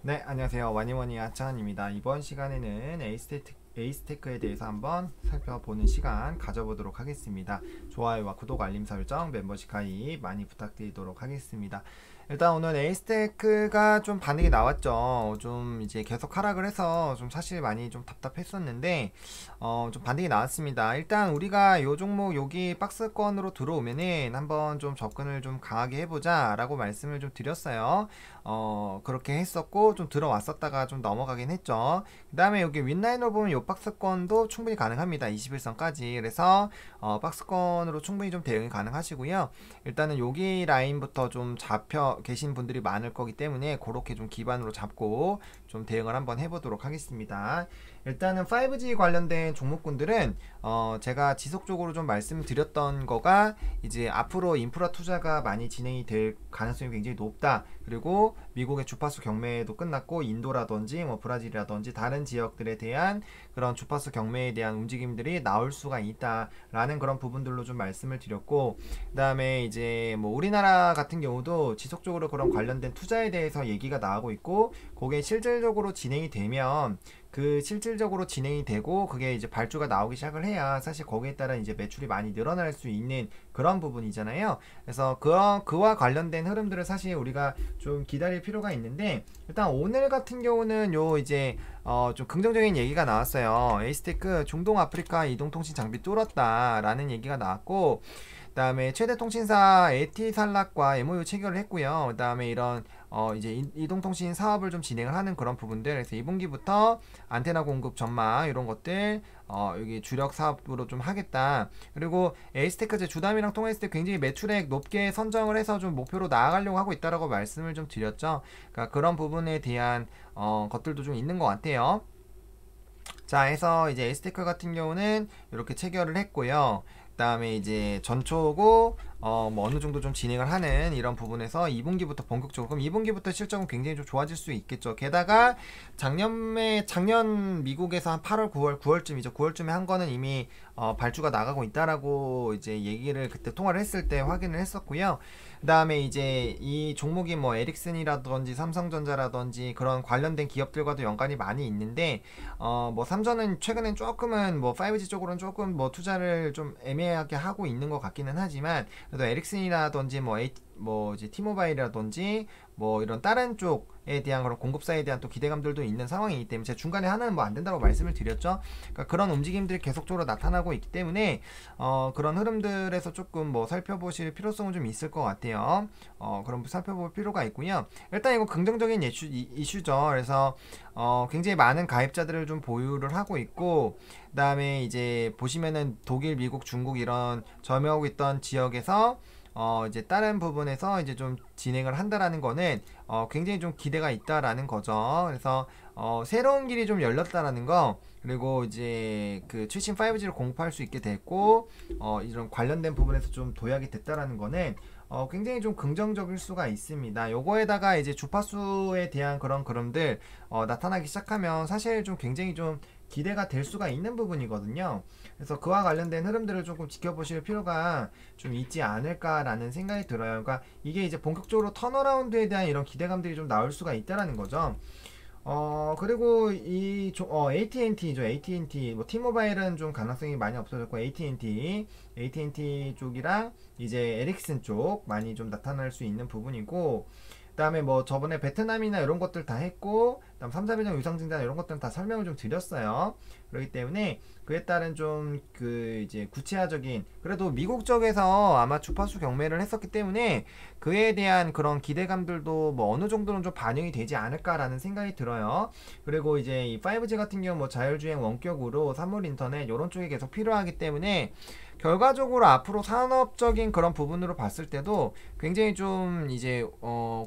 네, 안녕하세요. 와니워니 아차한입니다. 이번 시간에는 에이스테크에 대해서 한번 살펴보는 시간 가져보도록 하겠습니다. 좋아요와 구독, 알림 설정, 멤버십 가입 많이 부탁드리도록 하겠습니다. 일단 오늘 에이스테크가 좀 반응이 나왔죠. 좀 이제 계속 하락을 해서 좀 사실 많이 좀 답답했었는데 좀 반등이 나왔습니다. 일단 우리가 요 종목 여기 박스권으로 들어오면은 한번 좀 접근을 좀 강하게 해보자 라고 말씀을 좀 드렸어요. 그렇게 했었고 좀 들어왔었다가 좀 넘어가긴 했죠. 그 다음에 여기 윗라인으로 보면 요 박스권도 충분히 가능합니다. 21선까지. 그래서 박스권으로 충분히 좀 대응이 가능하시고요. 일단은 여기 라인부터 좀 잡혀 계신 분들이 많을 거기 때문에 그렇게 좀 기반으로 잡고 좀 대응을 한번 해보도록 하겠습니다. 일단은 5G 관련된 종목군들은 제가 지속적으로 좀 말씀드렸던 거가 이제 앞으로 인프라 투자가 많이 진행이 될 가능성이 굉장히 높다. 그리고 미국의 주파수 경매도 끝났고 인도라든지 뭐 브라질이라든지 다른 지역들에 대한 그런 주파수 경매에 대한 움직임들이 나올 수가 있다라는 그런 부분들로 좀 말씀을 드렸고, 그다음에 이제 뭐 우리나라 같은 경우도 지속적으로 그런 관련된 투자에 대해서 얘기가 나오고 있고, 그게 실질적으로 진행이 되면 그 실질적으로 진행이 되고 그게 이제 발주가 나오기 시작을 해야 사실 거기에 따라 이제 매출이 많이 늘어날 수 있는 그런 부분이잖아요. 그래서 그와 관련된 흐름들을 사실 우리가 좀 기다릴 필요가 있는데, 일단 오늘 같은 경우는 요 이제 좀 긍정적인 얘기가 나왔어요. 에이스테크 중동 아프리카 이동통신 장비 뚫었다라는 얘기가 나왔고, 그 다음에 최대 통신사 에티살락과 MOU 체결을 했고요. 그 다음에 이런 이제 이동통신 사업을 좀 진행을 하는 그런 부분들, 그래서 2분기부터 안테나 공급 전망 이런 것들 여기 주력 사업으로 좀 하겠다. 그리고 에이스테크 제 주담이랑 통화했을 때 굉장히 매출액 높게 선정을 해서 좀 목표로 나아가려고 하고 있다라고 말씀을 좀 드렸죠. 그러니까 그런 부분에 대한 것들도 좀 있는 것 같아요. 자, 해서 이제 에이스테크 같은 경우는 이렇게 체결을 했고요. 그 다음에 이제 전초고 뭐 어느 정도 좀 진행을 하는 이런 부분에서 2분기부터 본격적으로, 그럼 2분기부터 실적은 굉장히 좀 좋아질 수 있겠죠. 게다가 작년 미국에서 한 8월 9월쯤이죠. 9월쯤에 한 거는 이미 발주가 나가고 있다라고 이제 얘기를 그때 통화를 했을 때 확인을 했었고요. 그 다음에 이제 이 종목이 뭐 에릭슨이라든지 삼성전자라든지 그런 관련된 기업들과도 연관이 많이 있는데, 뭐 삼전은 최근엔 조금은 뭐 5G 쪽으로는 조금 뭐 투자를 좀 애매하게 하고 있는 것 같기는 하지만, 그래도 에릭슨이라든지 뭐 이제 티모바일이라든지 뭐 이런 다른 쪽에 대한 그런 공급사에 대한 또 기대감들도 있는 상황이기 때문에 제가 중간에 하나는 뭐 안 된다고 말씀을 드렸죠. 그러니까 그런 움직임들이 계속적으로 나타나고 있기 때문에 그런 흐름들에서 조금 뭐 살펴보실 필요성은 좀 있을 것 같아요. 그럼 살펴볼 필요가 있고요. 일단 이거 긍정적인 이슈죠. 그래서 굉장히 많은 가입자들을 좀 보유를 하고 있고, 그 다음에 이제 보시면은 독일, 미국, 중국 이런 점유하고 있던 지역에서 이제 다른 부분에서 이제 좀 진행을 한다라는 거는 굉장히 좀 기대가 있다라는 거죠. 그래서 새로운 길이 좀 열렸다라는 거, 그리고 이제 그 최신 5G를 공급할 수 있게 됐고 이런 관련된 부분에서 좀 도약이 됐다라는 거는 굉장히 좀 긍정적일 수가 있습니다. 요거에다가 이제 주파수에 대한 그런 그림들 나타나기 시작하면 사실 좀 굉장히 좀 기대가 될 수가 있는 부분이거든요. 그래서 그와 관련된 흐름들을 조금 지켜보실 필요가 좀 있지 않을까라는 생각이 들어요. 그러니까 이게 이제 본격적으로 턴어라운드에 대한 이런 기대감들이 좀 나올 수가 있다라는 거죠. 그리고 AT&T죠. AT&T, 뭐, T모바일은 좀 가능성이 많이 없어졌고, AT&T 쪽이랑 이제 에릭슨 쪽 많이 좀 나타날 수 있는 부분이고, 그 다음에 뭐 저번에 베트남이나 이런 것들 다 했고, 그다음 3, 4배정 유상증자 이런 것들은 다 설명을 좀 드렸어요. 그렇기 때문에 그에 따른 좀 그 이제 구체화적인, 그래도 미국 쪽에서 아마 주파수 경매를 했었기 때문에 그에 대한 그런 기대감들도 뭐 어느 정도는 좀 반영이 되지 않을까라는 생각이 들어요. 그리고 이제 이 5G 같은 경우 뭐 자율주행 원격으로 산물 인터넷 이런 쪽이 계속 필요하기 때문에 결과적으로 앞으로 산업적인 그런 부분으로 봤을 때도 굉장히 좀 이제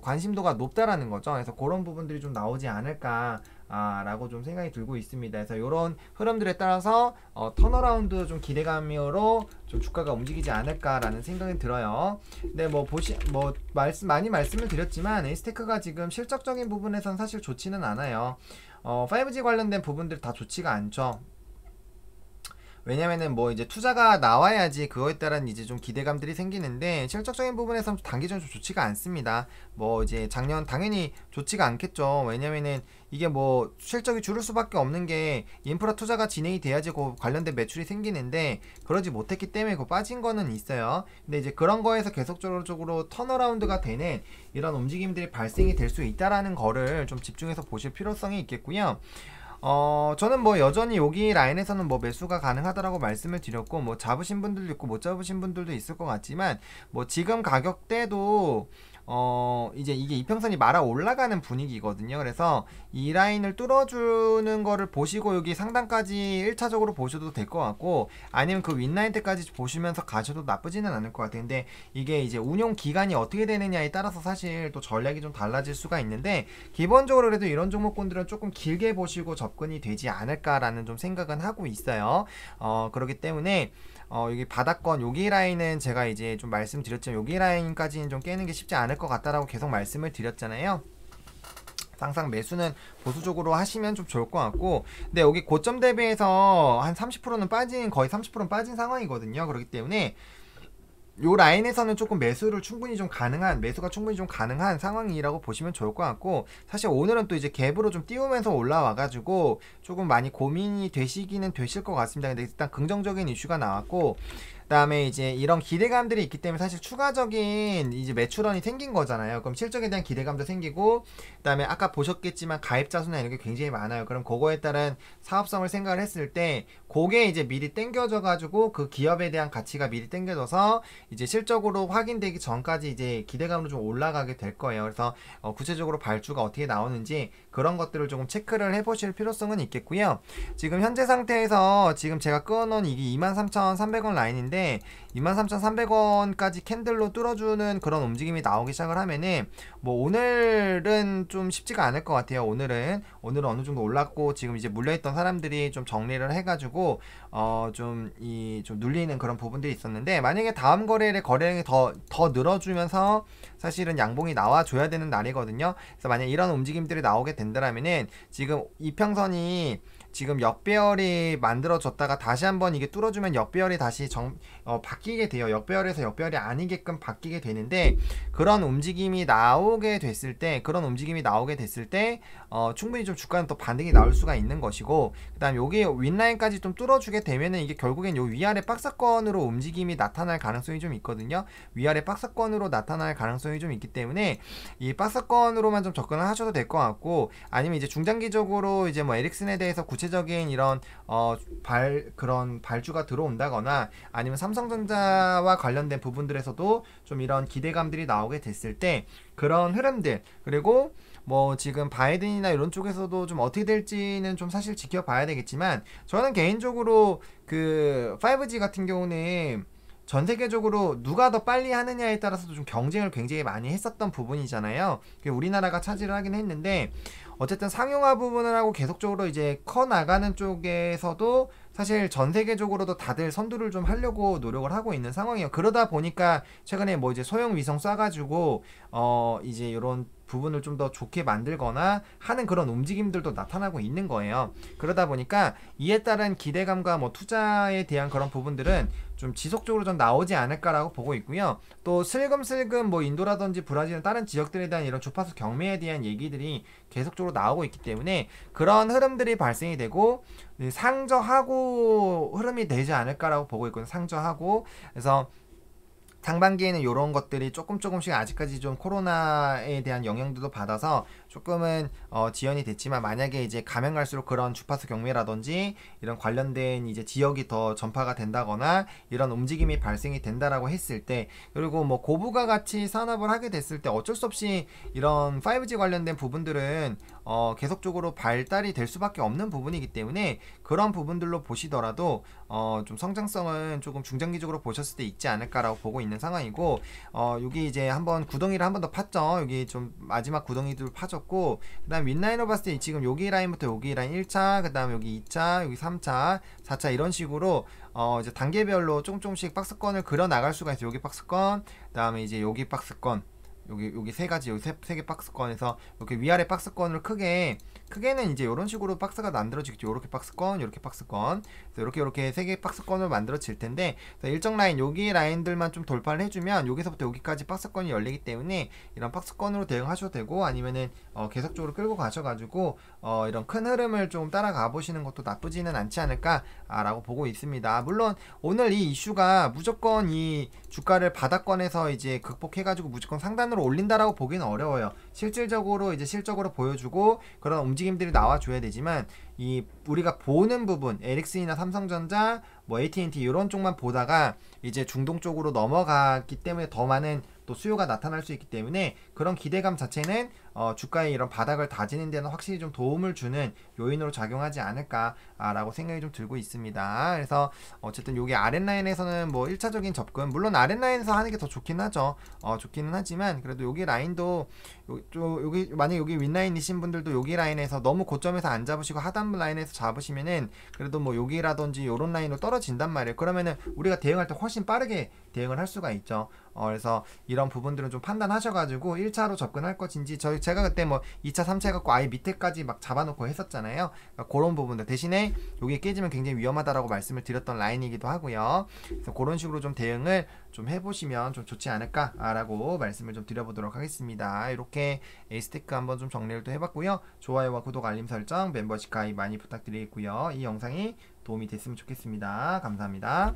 관심도가 높다라는 거죠. 그래서 그런 부분들이 좀 나오지 않을까 라고 좀 생각이 들고 있습니다. 그래서 이런 흐름들에 따라서 턴어라운드 좀 기대감으로 좀 주가가 움직이지 않을까라는 생각이 들어요. 근데 뭐 많이 말씀을 드렸지만 에이스테크가 지금 실적적인 부분에선 사실 좋지는 않아요. 5G 관련된 부분들 다 좋지가 않죠. 왜냐면은 뭐 이제 투자가 나와야지 그거에 따른 이제 좀 기대감들이 생기는데 실적적인 부분에서는 단기적으로 좀 좋지가 않습니다. 뭐 이제 작년 당연히 좋지가 않겠죠. 왜냐면은 이게 뭐 실적이 줄을 수밖에 없는 게 인프라 투자가 진행이 돼야지 그 관련된 매출이 생기는데 그러지 못했기 때문에 그 빠진 거는 있어요. 근데 이제 그런 거에서 계속적으로 턴어라운드가 되는 이런 움직임들이 발생이 될 수 있다라는 거를 좀 집중해서 보실 필요성이 있겠고요. 저는 뭐 여전히 여기 라인에서는 뭐 매수가 가능하다라고 말씀을 드렸고, 뭐 잡으신 분들도 있고 못 잡으신 분들도 있을 것 같지만, 뭐 지금 가격대도 이제 이게 이평선이 말아 올라가는 분위기거든요. 그래서 이 라인을 뚫어주는 거를 보시고 여기 상단까지 1차적으로 보셔도 될 것 같고, 아니면 그 윗라인 때까지 보시면서 가셔도 나쁘지는 않을 것 같아요. 근데 이게 이제 운용 기간이 어떻게 되느냐에 따라서 사실 또 전략이 좀 달라질 수가 있는데, 기본적으로 그래도 이런 종목군들은 조금 길게 보시고 접근이 되지 않을까라는 좀 생각은 하고 있어요. 그렇기 때문에 여기 바닥권 여기 라인은 제가 이제 좀 말씀드렸지만 여기 라인까지는 좀 깨는 게 쉽지 않을 것 같다라고 계속 말씀을 드렸잖아요. 항상 매수는 보수적으로 하시면 좀 좋을 것 같고, 근데 여기 고점 대비해서 한 30%는 빠진, 거의 30%는 빠진 상황이거든요. 그렇기 때문에 요 라인에서는 조금 매수가 충분히 좀 가능한 상황이라고 보시면 좋을 것 같고, 사실 오늘은 또 이제 갭으로 좀 띄우면서 올라와가지고 조금 많이 고민이 되시기는 되실 것 같습니다. 근데 일단 긍정적인 이슈가 나왔고, 그다음에 이제 이런 기대감들이 있기 때문에 사실 추가적인 이제 매출원이 생긴 거잖아요. 그럼 실적에 대한 기대감도 생기고, 그다음에 아까 보셨겠지만 가입자 수나 이런 게 굉장히 많아요. 그럼 그거에 따른 사업성을 생각을 했을 때 그게 이제 미리 땡겨져 가지고 그 기업에 대한 가치가 미리 땡겨져서 이제 실적으로 확인되기 전까지 이제 기대감으로 좀 올라가게 될 거예요. 그래서 구체적으로 발주가 어떻게 나오는지 그런 것들을 조금 체크를 해보실 필요성은 있겠고요. 지금 현재 상태에서 지금 제가 끊어놓은 이게 23,300원 라인인데, 23,300원까지 캔들로 뚫어주는 그런 움직임이 나오기 시작을 하면은 뭐 오늘은 좀 쉽지가 않을 것 같아요. 오늘은 어느 정도 올랐고 지금 이제 물려있던 사람들이 좀 정리를 해가지고 좀 눌리는 그런 부분들이 있었는데, 만약에 다음 거래일에 거래량이 더 늘어주면서 사실은 양봉이 나와줘야 되는 날이거든요. 그래서 만약 이런 움직임들이 나오게 된다면은 지금 이평선이 지금 역배열이 만들어졌다가 다시 한번 이게 뚫어주면 역배열이 다시 바뀌게 돼요. 역배열에서 역배열이 아니게끔 바뀌게 되는데, 그런 움직임이 나오게 됐을 때 충분히 좀 주가는 또 반등이 나올 수가 있는 것이고, 그 다음 여기 윗라인까지 좀 뚫어주게 되면은 이게 결국엔 요 위아래 박스권으로 움직임이 나타날 가능성이 좀 있거든요. 위아래 박스권으로 나타날 가능성이 좀 있기 때문에 이 박스권으로만 좀 접근을 하셔도 될 것 같고, 아니면 이제 중장기적으로 이제 뭐 에릭슨에 대해서 구체적인 이런 그런 발주가 들어온다거나, 아니면 삼성전자와 관련된 부분들에서도 좀 이런 기대감들이 나오게 됐을 때 그런 흐름들, 그리고 뭐 지금 바이든이나 이런 쪽에서도 좀 어떻게 될지는 좀 사실 지켜봐야 되겠지만, 저는 개인적으로 그 5G 같은 경우는 전 세계적으로 누가 더 빨리 하느냐에 따라서도 좀 경쟁을 굉장히 많이 했었던 부분이잖아요. 우리나라가 차지를 하긴 했는데, 어쨌든 상용화 부분을 하고 계속적으로 이제 커 나가는 쪽에서도 사실 전 세계적으로도 다들 선두를 좀 하려고 노력을 하고 있는 상황이에요. 그러다 보니까 최근에 뭐 이제 소형 위성 쏴가지고 이제 이런 부분을 좀 더 좋게 만들거나 하는 그런 움직임들도 나타나고 있는 거예요. 그러다 보니까 이에 따른 기대감과 뭐 투자에 대한 그런 부분들은 좀 지속적으로 좀 나오지 않을까라고 보고 있고요. 또 슬금슬금 뭐 인도라든지 브라질 다른 지역들에 대한 이런 주파수 경매에 대한 얘기들이 계속적으로 나오고 있기 때문에 그런 흐름들이 발생이 되고 상저하고 흐름이 되지 않을까라고 보고 있거든요. 상저하고. 그래서 상반기에는 이런 것들이 조금씩 아직까지 좀 코로나에 대한 영향도 받아서 조금은 지연이 됐지만, 만약에 이제 가면 갈수록 그런 주파수 경매라든지 이런 관련된 이제 지역이 더 전파가 된다거나 이런 움직임이 발생이 된다라고 했을 때, 그리고 뭐 고부가 가치 산업을 하게 됐을 때 어쩔 수 없이 이런 5G 관련된 부분들은 계속적으로 발달이 될 수밖에 없는 부분이기 때문에 그런 부분들로 보시더라도 좀 성장성은 조금 중장기적으로 보셨을 때 있지 않을까라고 보고 있는 상황이고, 여기 이제 한번 구덩이를 한 번 더 팠죠. 여기 좀 마지막 구덩이들 파졌고, 그 다음 윗라인으로 봤을 때 지금 여기 라인부터 여기 라인 1차, 그 다음 여기 2차, 여기 3차, 4차 이런 식으로 이제 단계별로 조금씩 박스권을 그려 나갈 수가 있어요. 여기 박스권, 그 다음에 이제 여기 박스권, 여기 세 가지, 여기 세 개 박스권에서 이렇게 위아래 박스권을 크게 크게는 이제 이런 식으로 박스가 만들어지겠죠. 이렇게 박스권, 이렇게 박스권, 이렇게 세 개 박스권으로 만들어질 텐데, 일정 라인, 여기 라인들만 좀 돌파를 해주면 여기서부터 여기까지 박스권이 열리기 때문에 이런 박스권으로 대응하셔도 되고, 아니면은 계속적으로 끌고 가셔가지고 이런 큰 흐름을 좀 따라가 보시는 것도 나쁘지는 않지 않을까라고 보고 있습니다. 물론 오늘 이 이슈가 무조건 이 주가를 바닥권에서 이제 극복해가지고 무조건 상단으로 올린다라고 보기는 어려워요. 실질적으로 이제 실적으로 보여주고 그런 움직임들이 나와줘야 되지만, 이 우리가 보는 부분, 에릭슨이나 삼성전자, 뭐 AT&T 이런 쪽만 보다가 이제 중동 쪽으로 넘어갔기 때문에 더 많은 또 수요가 나타날 수 있기 때문에, 그런 기대감 자체는 주가의 이런 바닥을 다지는 데는 확실히 좀 도움을 주는 요인으로 작용하지 않을까라고 생각이 좀 들고 있습니다. 그래서 어쨌든 여기 아랫라인에서는 뭐 1차적인 접근, 물론 아랫라인에서 하는 게 더 좋긴 하죠. 좋기는 하지만 그래도 여기 라인도 여기 만약 여기 윗라인이신 분들도 여기 라인에서 너무 고점에서 안 잡으시고 하단 라인에서 잡으시면은 그래도 뭐 여기라든지 요런 라인으로 떨어진단 말이에요. 그러면은 우리가 대응할 때 훨씬 빠르게 대응을 할 수가 있죠. 그래서 이런 부분들은 좀 판단하셔가지고 1차로 접근할 것인지, 제가 그때 뭐 2차, 3차 해갖고 아예 밑에까지 막 잡아놓고 했었잖아요. 그러니까 그런 부분들 대신에 여기 깨지면 굉장히 위험하다라고 말씀을 드렸던 라인이기도 하고요. 그래서 그런 식으로 좀 대응을 좀 해보시면 좀 좋지 않을까라고 말씀을 좀 드려보도록 하겠습니다. 이렇게 에이스테크 한번 좀 정리를 또 해봤고요. 좋아요와 구독, 알림 설정, 멤버십 가입 많이 부탁드리겠고요. 이 영상이 도움이 됐으면 좋겠습니다. 감사합니다.